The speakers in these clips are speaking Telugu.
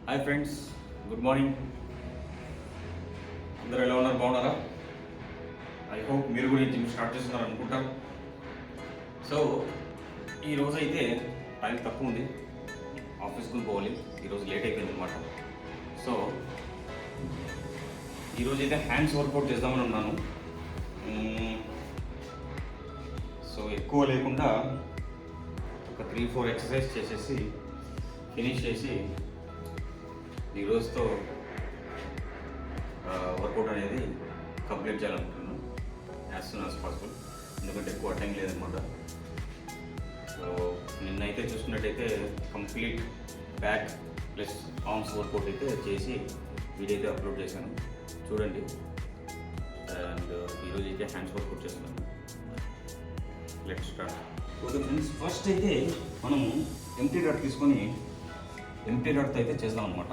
Hi friends, good morning. అందరూ ఎలా ఉన్నారు? బాగున్నారా? ఐ హోప్ మీరు కూడా జిమ్ స్టార్ట్ చేస్తున్నారు అనుకుంటాను. సో ఈరోజు అయితే టైం తక్కువ ఉంది, ఆఫీస్కి పోవాలి. ఈరోజు లేట్ అయిపోయింది అనమాట. సో ఈరోజు అయితే హ్యాండ్స్ వర్కౌట్ చేద్దామని ఉన్నాను. సో ఎక్కువ లేకుండా ఒక 3-4 ఎక్సర్సైజ్ చేసేసి ఫినిష్ చేసి ఈరోజుతో వర్కౌట్ అనేది కంప్లీట్ చేయాలనుకుంటున్నాను యాజ్ సూన్ యాజ్ పాసిబుల్. ఎందుకంటే ఎక్కువ టైం లేదనమాట. సో నిన్నైతే చూసుకున్నట్టయితే complete back plus arms workout అయితే చేసి వీడియో అయితే అప్లోడ్ చేశాను, చూడండి. అండ్ ఈరోజు అయితే హ్యాండ్స్ వర్కౌట్ చేస్తున్నాను. Let's start. Okay friends, first అయితే మనము ఎంటీ రాడ్ తీసుకొని ఎంటీ రాడ్తో అయితే చేద్దాం అనమాట.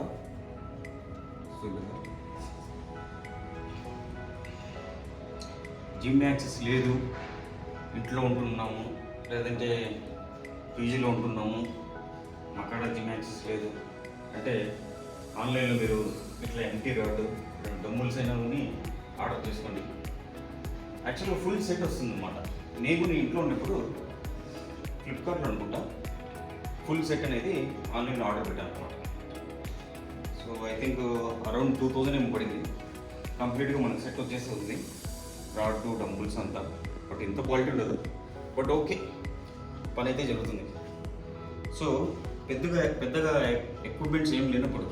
జిమ్ యాక్సెస్ లేదు, ఇంట్లో ఉంటున్నాము, లేదంటే పీజీలో ఉంటున్నాము, అక్కడ జిమ్ యాక్సెస్ లేదు అంటే ఆన్లైన్లో మీరు ఇట్లా ఎంటీ రాడ్ డమ్ముల్స్ అయినా ఆర్డర్ చేసుకోండి. యాక్చువల్గా ఫుల్ సెట్ వస్తుంది అనమాట. నేను ఇంట్లో ఉన్నప్పుడు ఫ్లిప్కార్ట్లో అనుకుంటా ఫుల్ సెట్ అనేది ఆన్లైన్లో ఆర్డర్ పెట్టాను అనమాట. సో ఐ థింక్ అరౌండ్ 2000 ఏమో పడింది. కంప్లీట్గా మనకు సెట్ వచ్చేసి ఉంది, రాడ్ డంబుల్స్ అంతా. బట్ ఇంత క్వాలిటీ ఉండదు, బట్ ఓకే, పని అయితే జరుగుతుంది. సో పెద్దగా ఎక్విప్మెంట్స్ ఏం లేనప్పుడు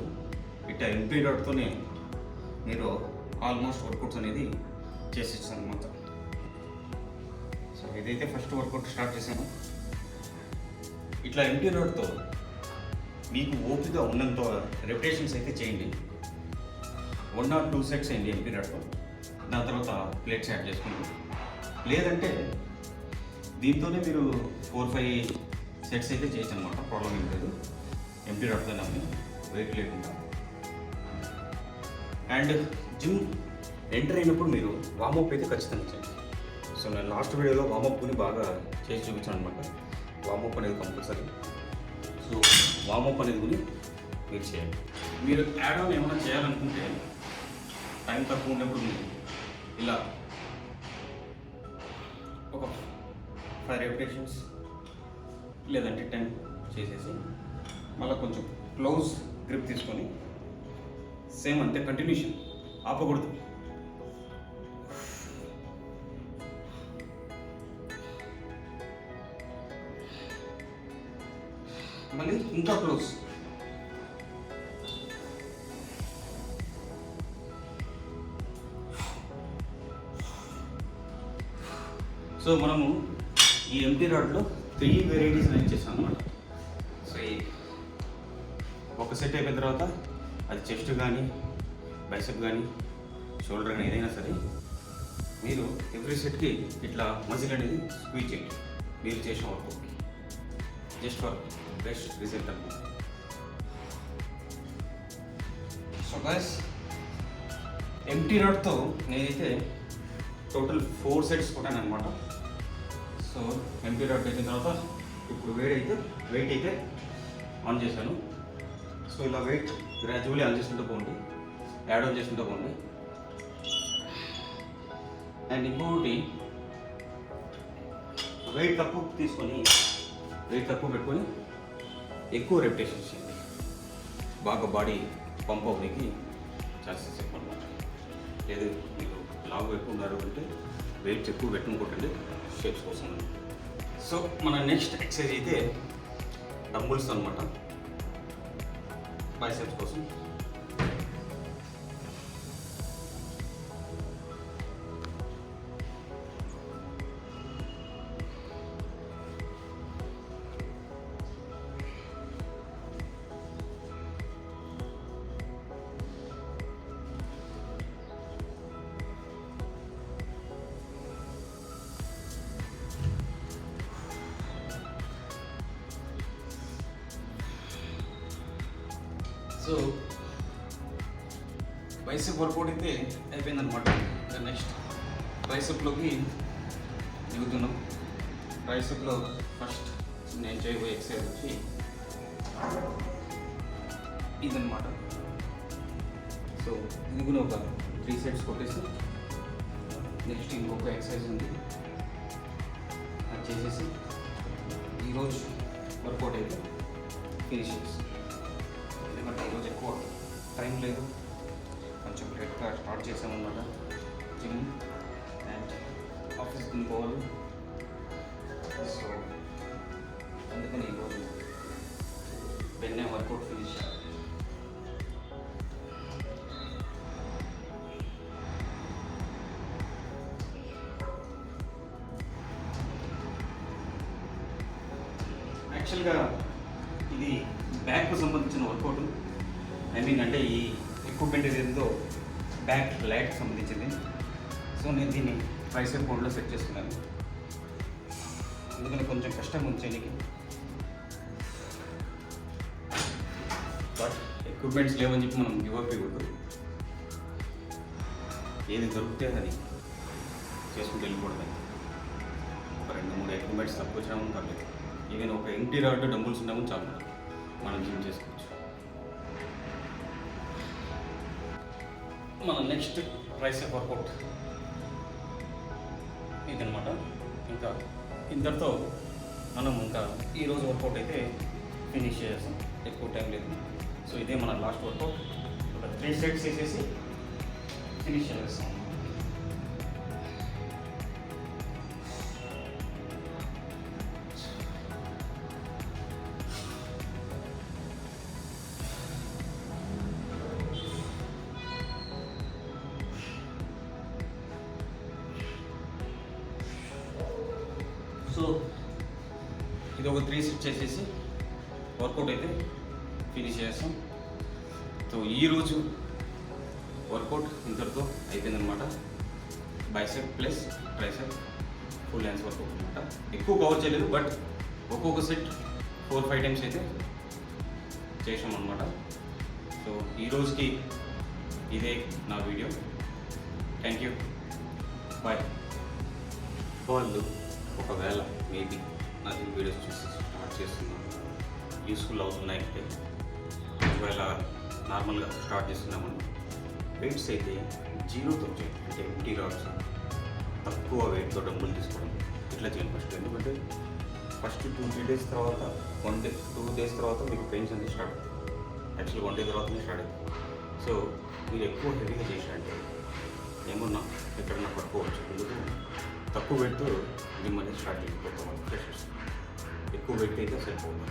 ఇట్లా ఎంటీ రాడ్తోనే మీరు ఆల్మోస్ట్ వర్కౌట్స్ అనేది చేసేస్తాను అనమాట. సో ఇదైతే ఫస్ట్ వర్కౌట్ స్టార్ట్ చేశాను. ఇట్లా ఎంటీ రాడ్తో మీకు ఓపిక ఉన్నంత రెపిటేషన్స్ అయితే చేయండి. 1 or 2 సెట్స్ అయింది ఎంటీ రాడ్తో. దాని తర్వాత ప్లేట్స్ యాడ్ చేసుకుంటాం. లేదంటే దీంతోనే మీరు 4-5 సెట్స్ అయితే చేయొచ్చు అనమాట. ప్రాబ్లం ఏం లేదు, ఎంటీ రాడ్తో నమ్మి వెయిట్ లేకుండా. అండ్ జిమ్ ఎంటర్ అయినప్పుడు మీరు వార్మప్ అయితే ఖచ్చితంగా చేయండి. సో నేను లాస్ట్ వీడియోలో వార్మప్ని బాగా చేసి చూపించాను అనమాట. వార్మప్ అనేది కంపల్సరీ. సో వార్మప్ అనేది కూడా మీరు చేయండి. మీరు యాడ్ ఆన్ ఏమైనా చేయాలనుకుంటే టైం తక్కువ ఉన్నప్పుడు ఇలా ఒక 5 రెపిటేషన్స్ లేదంటే 10 చేసేసి మళ్ళీ కొంచెం క్లోజ్ గ్రిప్ తీసుకొని సేమ్ అంతే కంటిన్యూషన్, ఆపకూడదు. మళ్ళీ ఇంకా క్లోజ్. సో మనము ఈ ఎంటీ రాడ్లో 3 వెరైటీస్ అనేది చేసాం అనమాట. సో ఒక సెట్ అయిపోయిన తర్వాత అది చెస్ట్ కానీ బైసెప్ కానీ షోల్డర్ కానీ ఏదైనా సరే మీరు ఎవ్రీ సెట్కి ఇట్లా మజిల్ అనేది స్క్వీజ్ చేయండి. మీరు చేసిన వర్కౌట్కి జస్ట్ ఫర్ బెస్ట్ రిజల్ట్ అనమాట. సో గైస్, ఎంటీ రాడ్తో నేనైతే టోటల్ 4 సెట్స్ కొట్టాను అనమాట. సో ఎంటీ రాడ్ అయిన తర్వాత ఇప్పుడు వెయిట్ అయితే ఆన్ చేశాను. సో ఇలా వెయిట్ గ్రాడ్యువల్లీ ఆన్ చేసుకుంటూ పోండి, యాడ్ ఆన్ చేసుకుంటూ పోండి. అండ్ ఇంకొకటి, వెయిట్ తక్కువ పెట్టుకొని ఎక్కువ రెపిటేషన్స్ చేయండి. బాగా బాడీ పంప్ అవ్వడానికి ఛాన్సెస్ ఎక్కువ అనమాట. లేదు మీరు లావు ఎక్కువ ఉన్నారు అంటే వెయిట్స్ ఎక్కువ పెట్టుకుంటే షేప్స్ కోసం. సో మన నెక్స్ట్ ఎక్సర్సైజ్ అయితే డంబుల్స్ అనమాట, బైసెప్స్ కోసం. సో బైసెప్ వర్కౌట్ అయితే అయిపోయిందనమాట. నెక్స్ట్ ట్రైసెప్లోకి దిగుతున్నాం. ట్రైసెప్లో ఫస్ట్ నేను చేయబోయే ఎక్సర్సైజ్ వచ్చి ఇదన్నమాట. సో ఇది కూడా ఒక 3 సెట్స్ కొట్టేసి నెక్స్ట్ ఇంకొక ఎక్సర్సైజ్ ఉంది, అది చేసేసి ఈరోజు వర్కౌట్ అయితే ఫినిష్ చేసి, ఎందుకంటే ఈరోజు ఎక్కువ టైం లేదు, కొంచెం లేట్గా స్టార్ట్ చేసామన్నమాట జిమ్ అండ్ ఆఫీస్కి పోవాలి. సో అందుకని ఈరోజు వెన్నే వర్కౌట్ ఫినిష్ చేయాలి. యాక్చువల్గా ఇది బ్యాక్కు సంబంధించిన వర్కౌట్, అంటే ఈ ఎక్విప్మెంట్ ఏదో బ్యాక్ లైట్కి సంబంధించింది. సో నేను దీన్ని ట్రైసెప్ మోడ్లో సెట్ చేస్తున్నాను, అందుకని కొంచెం కష్టంగా ఉంచేయడానికి. బట్ ఎక్విప్మెంట్స్ లేవని చెప్పి మనం గివప్ ఇవ్వకూడదు, ఏది దొరికితే అది చేసుకుంటూ వెళ్ళిపోవడమే. ఒక 2-3 ఎక్విప్మెంట్స్ తక్కువ వచ్చినామని పర్లేదు, ఈవెన్ ఒక ఎంటీ రాడ్ డంబుల్స్ ఉన్నామని చాలు మనం జిమ్ చేసుకోవచ్చు. మన నెక్స్ట్ ట్రైసెప్ వర్కౌట్ ఇదనమాట. ఇంకా ఇంతటితో మనం ఇంకా ఈరోజు వర్కౌట్ అయితే ఫినిష్ చేస్తాం, ఎక్కువ టైం లేదు. సో ఇదే మన లాస్ట్ వర్కౌట్, ఒక 3 సెట్స్ వేసేసి ఫినిష్ చేస్తాం. సో ఇది ఒక 3 సెట్స్ చేసేసి వర్కౌట్ అయితే ఫినిష్ చేస్తాం. సో ఈరోజు వర్కౌట్ ఇంతటితో అయిపోయిందనమాట. Bicep plus tricep full hands workout అనమాట. ఎక్కువ కవర్ చేయలేదు, బట్ ఒక్కొక్క సెట్ 4-5 టైమ్స్ అయితే చేసాం అనమాట. సో ఈరోజుకి ఇదే నా వీడియో. Thank you, bye. వాళ్ళు ఒకవేళ మేబీ నా వీడియోస్ చూసి స్టార్ట్ చేస్తున్నాను, యూస్ఫుల్ అవుతున్నాయంటే, ఒకవేళ నార్మల్గా స్టార్ట్ చేస్తున్నామని వెయిట్స్ అయితే 0తో చేయండి. అంటే ఎంటీ రాడ్స్, తక్కువ వెయిట్తో డంబుల్ తీసుకోవడం ఇట్లా చేయండి ఫస్ట్. ఎందుకంటే ఫస్ట్ 2-3 డేస్ తర్వాత 2 డేస్ తర్వాత మీకు పెయిన్స్ అనేది స్టార్ట్ అవుతాయి. యాక్చువల్గా 1 డే తర్వాతనే స్టార్ట్ అవుతుంది. సో మీరు ఎక్కువ హెవీగా చేసినట్టే ఏమన్నా ఎక్కడన్నా పట్టుకోవచ్చు. ఎందుకు తక్కువ వెయిట్తో జిమ్ అనేది స్టార్ట్ చేసుకోవాలి. ఫ్రెషర్స్ ఎక్కువ వెయిట్ అయితే సరిపోతుంది.